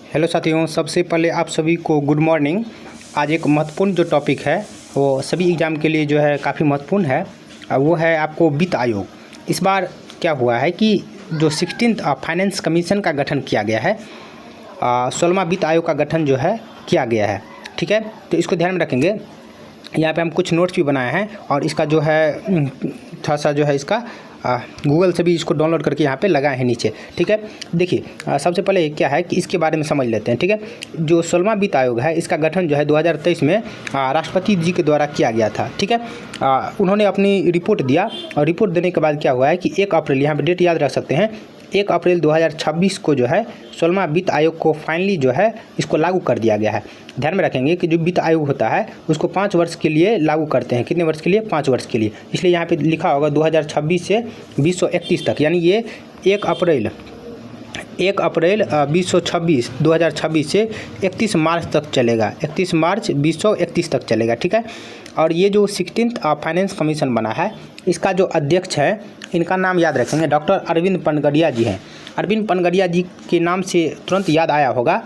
Hello साथियों, सबसे पहले आप सभी को गुड मॉर्निंग। आज एक महत्वपूर्ण जो टॉपिक है वो सभी एग्ज़ाम के लिए जो है काफ़ी महत्वपूर्ण है, वो है आपको वित्त आयोग। इस बार क्या हुआ है कि जो 16th फाइनेंस कमीशन का गठन किया गया है, 16वां वित्त आयोग का गठन जो है किया गया है। ठीक है, तो इसको ध्यान में रखेंगे। यहाँ पे हम कुछ नोट्स भी बनाए हैं और इसका जो है थोड़ा सा जो है इसका गूगल से भी इसको डाउनलोड करके यहाँ पे लगाए हैं नीचे। ठीक है, देखिए सबसे पहले क्या है कि इसके बारे में समझ लेते हैं। ठीक है, जो 16वां वित्त आयोग है इसका गठन जो है 2023 में राष्ट्रपति जी के द्वारा किया गया था। ठीक है, उन्होंने अपनी रिपोर्ट दिया और रिपोर्ट देने के बाद क्या हुआ है कि 1 अप्रैल, यहाँ पर डेट याद रख सकते हैं, 1 अप्रैल 2026 को जो है 16वां वित्त आयोग को फाइनली जो है इसको लागू कर दिया गया है। ध्यान में रखेंगे कि जो वित्त आयोग होता है उसको 5 वर्ष के लिए लागू करते हैं। कितने वर्ष के लिए? 5 वर्ष के लिए। इसलिए यहाँ पे लिखा होगा 2026 से 2031 तक, यानी ये 1 अप्रैल 2026 से 31 मार्च तक चलेगा। 31 मार्च 2031 तक चलेगा। ठीक है, और ये जो 16th फाइनेंस कमीशन बना है इसका जो अध्यक्ष है, इनका नाम याद रखेंगे, डॉक्टर अरविंद पनगड़िया जी हैं। अरविंद पनगड़िया जी के नाम से तुरंत याद आया होगा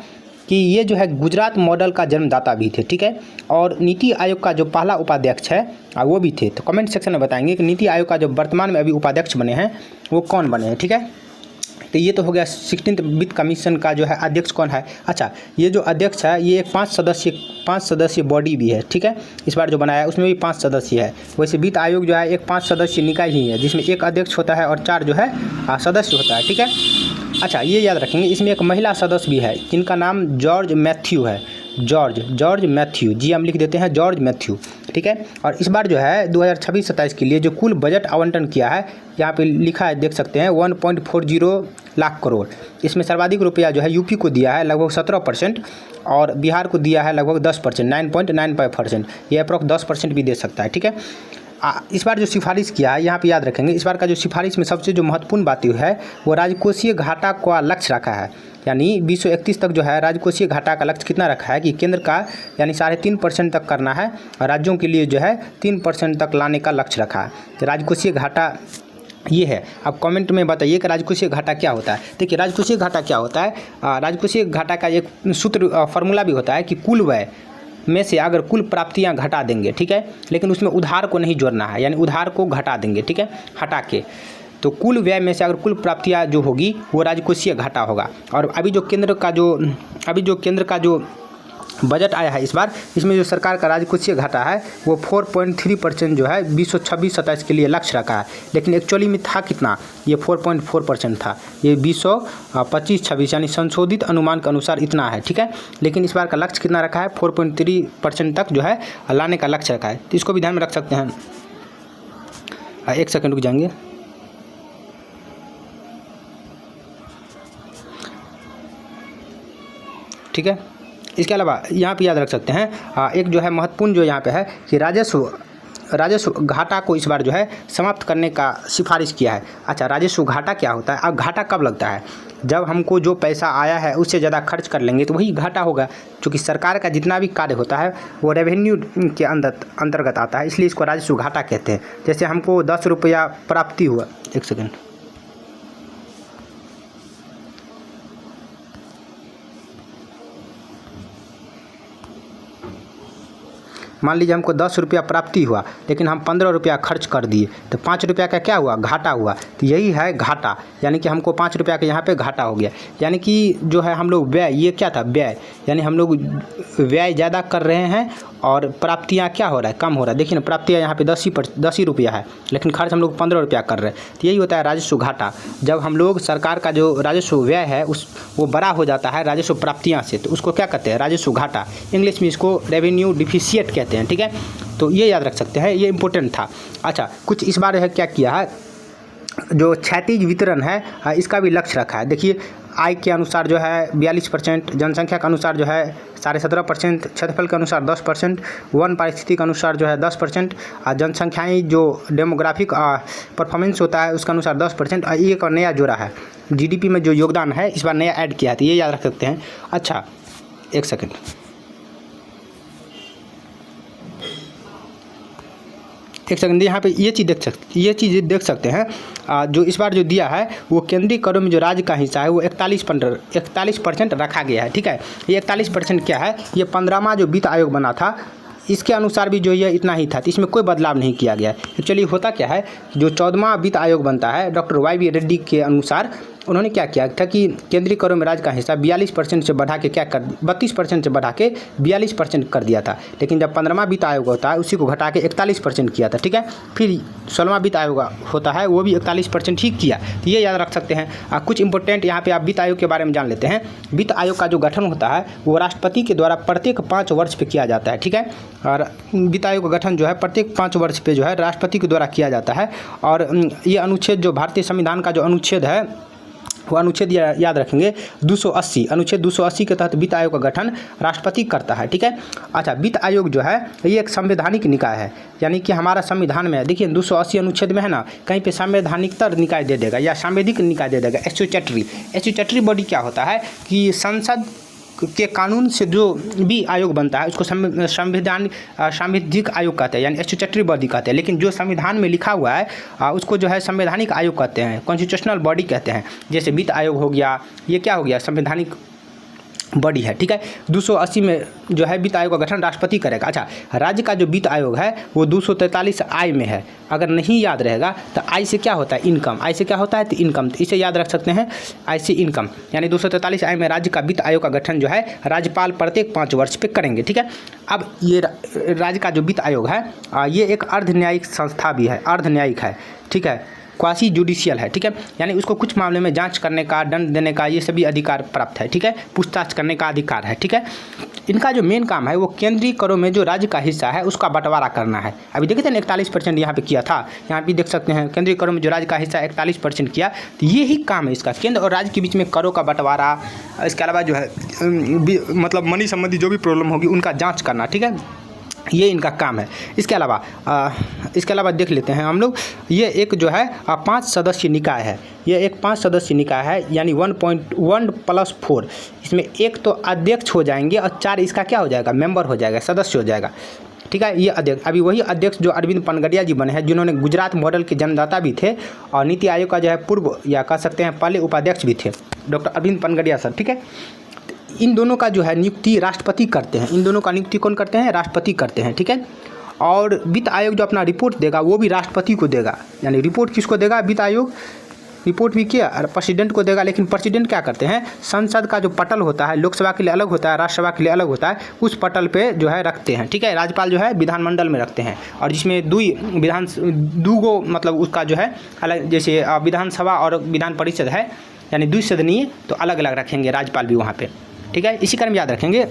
कि ये जो है गुजरात मॉडल का जन्मदाता भी थे। ठीक है, और नीति आयोग का जो पहला उपाध्यक्ष है वो भी थे। तो कमेंट सेक्शन में बताएंगे कि नीति आयोग का जो वर्तमान में अभी उपाध्यक्ष बने हैं वो कौन बने हैं। ठीक है, तो ये तो हो गया 16th वित्त कमीशन का जो है अध्यक्ष कौन है। अच्छा, ये जो अध्यक्ष है ये एक 5 सदस्यीय बॉडी भी है। ठीक है, इस बार जो बनाया है उसमें भी 5 सदस्य है। वैसे वित्त आयोग जो है एक 5 सदस्यीय निकाय ही है जिसमें एक अध्यक्ष होता है और 4 जो है सदस्य होता है। ठीक है, अच्छा ये याद रखेंगे, इसमें एक महिला सदस्य भी है जिनका नाम जॉर्ज मैथ्यू है। जॉर्ज मैथ्यू जी, हम लिख देते हैं जॉर्ज मैथ्यू। ठीक है, और इस बार जो है 2026-27 के लिए जो कुल बजट आवंटन किया है यहाँ पे लिखा है, देख सकते हैं 1.40 लाख करोड़। इसमें सर्वाधिक रुपया जो है यूपी को दिया है लगभग 17% और बिहार को दिया है लगभग 10%, 9.95%। ये अप्रॉक्स 10% भी दे सकता है। ठीक है, इस बार जो सिफारिश किया है यहाँ पे याद रखेंगे, इस बार का जो सिफारिश में सबसे जो महत्वपूर्ण बात है वो राजकोषीय घाटा का लक्ष्य रखा है। यानी 2031 तक जो है राजकोषीय घाटा का लक्ष्य कितना रखा है कि केंद्र का यानी 3.5% तक करना है और राज्यों के लिए जो है 3% तक लाने का लक्ष्य रखा है। तो राजकोषीय घाटा ये है। आप कमेंट में बताइए कि राजकोषीय घाटा क्या होता है। देखिए राजकोषीय घाटा क्या होता है, राजकोषीय घाटा का एक सूत्र फार्मूला भी होता है कि कुल व्यय में से अगर कुल प्राप्तियां घटा देंगे, ठीक है, लेकिन उसमें उधार को नहीं जोड़ना है, यानी उधार को घटा देंगे, ठीक है, हटा के, तो कुल व्यय में से अगर कुल प्राप्तियां जो होगी वो राजकोषीय घाटा होगा। और अभी जो केंद्र का जो बजट आया है इस बार, इसमें जो सरकार का राजकोषीय घाटा है वो 4.3% जो है 2026-27 के लिए लक्ष्य रखा है, लेकिन एक्चुअली में था कितना, ये 4.4% था। ये 2025-26 यानी संशोधित अनुमान के अनुसार इतना है। ठीक है, लेकिन इस बार का लक्ष्य कितना रखा है, 4.3% तक जो है लाने का लक्ष्य रखा है। तो इसको भी ध्यान में रख सकते हैं। एक सेकंड रुक जाएंगे। ठीक है, इसके अलावा यहाँ पे याद रख सकते हैं एक जो है महत्वपूर्ण जो यहाँ पे है कि राजस्व घाटा को इस बार जो है समाप्त करने का सिफारिश किया है। अच्छा, राजस्व घाटा क्या होता है? अब घाटा कब लगता है? जब हमको जो पैसा आया है उससे ज़्यादा खर्च कर लेंगे तो वही घाटा होगा। क्योंकि सरकार का जितना भी कार्य होता है वो रेवेन्यू के अंतर्गत आता है, इसलिए इसको राजस्व घाटा कहते हैं। जैसे हमको 10 रुपया प्राप्ति हुआ, एक सेकेंड, मान लीजिए हमको 10 रुपया प्राप्ति हुआ लेकिन हम 15 रुपया खर्च कर दिए, तो 5 रुपया का क्या हुआ, घाटा हुआ। तो यही है घाटा, यानी कि हमको 5 रुपया का यहाँ पे घाटा हो गया। यानी कि जो है हम लोग व्यय, ये क्या था, व्यय, यानी हम लोग व्यय ज़्यादा कर रहे हैं और प्राप्तियाँ क्या हो रहा है, कम हो रहा है। देखिए ना, प्राप्तियाँ यहाँ पे 10 ही रुपया है लेकिन खर्च हम लोग 15 रुपया कर रहे हैं। तो यही होता है राजस्व घाटा। जब हम लोग सरकार का जो राजस्व व्यय है वो बड़ा हो जाता है राजस्व प्राप्तियाँ से, तो उसको क्या कहते हैं, राजस्व घाटा। इंग्लिश में इसको रेवेन्यू डिफिशिएट कहते हैं। ठीक है, तो ये याद रख सकते हैं, ये इंपॉर्टेंट था। अच्छा, कुछ इस बार है क्या किया है, जो क्षैतिज वितरण है इसका भी लक्ष्य रखा है। देखिए आय के अनुसार जो है 42%, जनसंख्या के अनुसार जो है 17.5%, क्षेत्रफल के अनुसार 10%, वन पारिस्थितिक के अनुसार जो है 10%, और जनसंख्याएँ जो डेमोग्राफिक परफॉर्मेंस होता है उसके अनुसार 10%, और एक और नया जोड़ा है जीडीपी में जो योगदान है इस बार नया ऐड किया है, तो ये याद रख सकते हैं। अच्छा, एक सेकेंड, एक सेकंड, यहाँ पे ये चीज़ देख सकते हैं। जो इस बार जो दिया है वो केंद्रीय करों में जो राज्य का हिस्सा है वो 41% रखा गया है। ठीक है, ये 41% क्या है, ये 15वां जो वित्त आयोग बना था इसके अनुसार भी जो ये इतना ही था, तो इसमें कोई बदलाव नहीं किया गया है। एक्चुअली होता क्या है, जो 14वां वित्त आयोग बनता है डॉक्टर YV रेड्डी के अनुसार उन्होंने क्या किया था कि केंद्रीय करों में राज्य का हिस्सा 42% से बढ़ा के 32% से बढ़ा के 42% कर दिया था। लेकिन जब 15वां वित्त आयोग होता है उसी को घटा के 41% किया था। ठीक है, फिर 16वां वित्त आयोग होता है वो भी 41% ही किया। तो ये याद रख सकते हैं। कुछ इंपॉर्टेंट यहाँ पे आप वित्त आयोग के बारे में जान लेते हैं। वित्त आयोग का जो गठन होता है वो राष्ट्रपति के द्वारा प्रत्येक 5 वर्ष पे किया जाता है। ठीक है, और वित्त आयोग का गठन जो है प्रत्येक 5 वर्ष पे जो है राष्ट्रपति के द्वारा किया जाता है। और ये अनुच्छेद जो भारतीय संविधान का जो अनुच्छेद है वो अनुच्छेद याद रखेंगे 280, अनुच्छेद 280 के तहत वित्त आयोग का गठन राष्ट्रपति करता है। ठीक है, अच्छा, वित्त आयोग जो है ये एक संवैधानिक निकाय है, यानी कि हमारा संविधान में देखिए 280 अनुच्छेद में है ना, कहीं पे संवैधानिकतर निकाय दे देगा या सांविधिक निकाय दे देगा। स्टैट्यूटरी बॉडी क्या होता है कि संसद के कानून से जो भी आयोग बनता है उसको सांविधिक आयोग कहते हैं, यानी स्टैट्यूटरी बॉडी कहते हैं। लेकिन जो संविधान में लिखा हुआ है उसको जो है संवैधानिक आयोग कहते हैं, कॉन्स्टिट्यूशनल बॉडी कहते हैं। जैसे वित्त आयोग हो गया, ये क्या हो गया, संवैधानिक बॉडी है। ठीक है, 280 में जो है वित्त आयोग का गठन राष्ट्रपति करेगा। अच्छा, राज्य का जो वित्त आयोग है वो 243 आय में है। अगर नहीं याद रहेगा तो आय से क्या होता है, इनकम। आय से क्या होता है, तो इनकम। तो इसे याद रख सकते हैं, आय से इनकम, यानी 243 आय में राज्य का वित्त आयोग का गठन जो है राज्यपाल प्रत्येक 5 वर्ष पे करेंगे। ठीक है, अब ये राज्य का जो वित्त आयोग है ये एक अर्ध न्यायिक संस्था भी है, अर्ध न्यायिक है। ठीक है, क्वासी जुडिशियल है। ठीक है, यानी उसको कुछ मामले में जांच करने का, दंड देने का, ये सभी अधिकार प्राप्त है। ठीक है, पूछताछ करने का अधिकार है। ठीक है, इनका जो मेन काम है वो केंद्रीय करों में जो राज्य का हिस्सा है उसका बंटवारा करना है। अभी देखते हैं 41% यहाँ पे किया था, यहाँ पे देख सकते हैं केंद्रीय करों में जो राज्य का हिस्सा 41% किया। तो ये ही काम है इसका, केंद्र और राज्य के बीच में करों का बंटवारा, इसके अलावा जो है मतलब मनी संबंधी जो भी प्रॉब्लम होगी उनका जाँच करना। ठीक है, ये इनका काम है। इसके अलावा देख लेते हैं हम लोग, ये एक जो है 5 सदस्यीय निकाय है। ये एक 5 सदस्यीय निकाय है, यानी 1.1+4। इसमें एक तो अध्यक्ष हो जाएंगे और 4 इसका क्या हो जाएगा, मेंबर हो जाएगा, सदस्य हो जाएगा। ठीक है, ये अध्यक्ष अभी वही अध्यक्ष जो अरविंद पनगड़िया जी बने हैं, जिन्होंने गुजरात मॉडल के जन्मदाता भी थे और नीति आयोग का जो है पूर्व या कह सकते हैं पहले उपाध्यक्ष भी थे, डॉक्टर अरविंद पनगड़िया सर। ठीक है, इन दोनों का जो है नियुक्ति राष्ट्रपति करते हैं। इन दोनों का नियुक्ति कौन करते हैं, राष्ट्रपति करते हैं। ठीक है, और वित्त आयोग जो अपना रिपोर्ट देगा वो भी राष्ट्रपति को देगा। यानी रिपोर्ट किसको देगा, वित्त आयोग रिपोर्ट भी क्या प्रेसिडेंट को देगा। लेकिन प्रेसिडेंट क्या करते हैं, संसद का जो पटल होता है, लोकसभा के लिए अलग होता है, राज्यसभा के लिए अलग होता है, उस पटल पे जो है रखते हैं। ठीक है, राज्यपाल जो है विधानमंडल में रखते हैं, और जिसमें दो मतलब उसका जो है अलग, जैसे विधानसभा और विधान परिषद है, यानी द्विसदनीय, तो अलग अलग रखेंगे राज्यपाल भी वहाँ पे। ठीक है, इसी कारण याद रखेंगे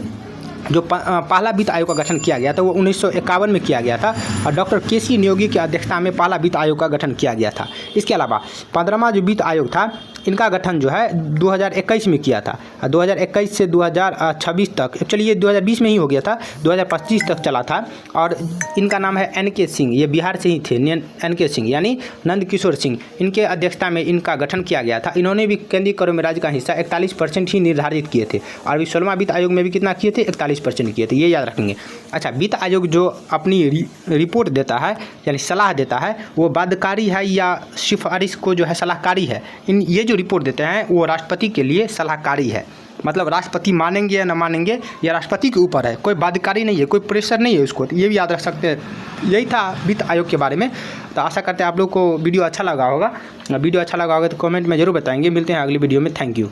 जो पहला वित्त आयोग का गठन किया गया था वो 1951 में किया गया था, और डॉक्टर KC नियोगी की अध्यक्षता में पहला वित्त आयोग का गठन किया गया था। इसके अलावा 15वां जो वित्त आयोग था इनका गठन जो है 2021 में किया था। 2021 से 2026 तक, एक्चुअली ये 2020 में ही हो गया था, 2025 तक चला था। और इनका नाम है NK सिंह, ये बिहार से ही थे, NK सिंह यानी नंद किशोर सिंह, इनके अध्यक्षता में इनका गठन किया गया था। इन्होंने भी केंद्रीय करों में राज्य का हिस्सा 41% ही निर्धारित किए थे, और अभी 16वां वित्त आयोग में भी कितना किए थे, 41% किए थे, ये याद रखेंगे। अच्छा, वित्त आयोग जो अपनी रिपोर्ट देता है यानी सलाह देता है वो बाध्यकारी है या सिफारिश को जो है सलाहकारी है। ये जो रिपोर्ट देते हैं वो राष्ट्रपति के लिए सलाहकारी है, मतलब राष्ट्रपति मानेंगे या न मानेंगे ये राष्ट्रपति के ऊपर है, कोई बाध्यकारी नहीं है, कोई प्रेशर नहीं है उसको। ये भी याद रख सकते हैं। यही था वित्त आयोग के बारे में। तो आशा करते हैं आप लोग को वीडियो अच्छा लगा होगा। वीडियो अच्छा लगा होगा तो कमेंट में जरूर बताएंगे। मिलते हैं अगली वीडियो में। Thank you.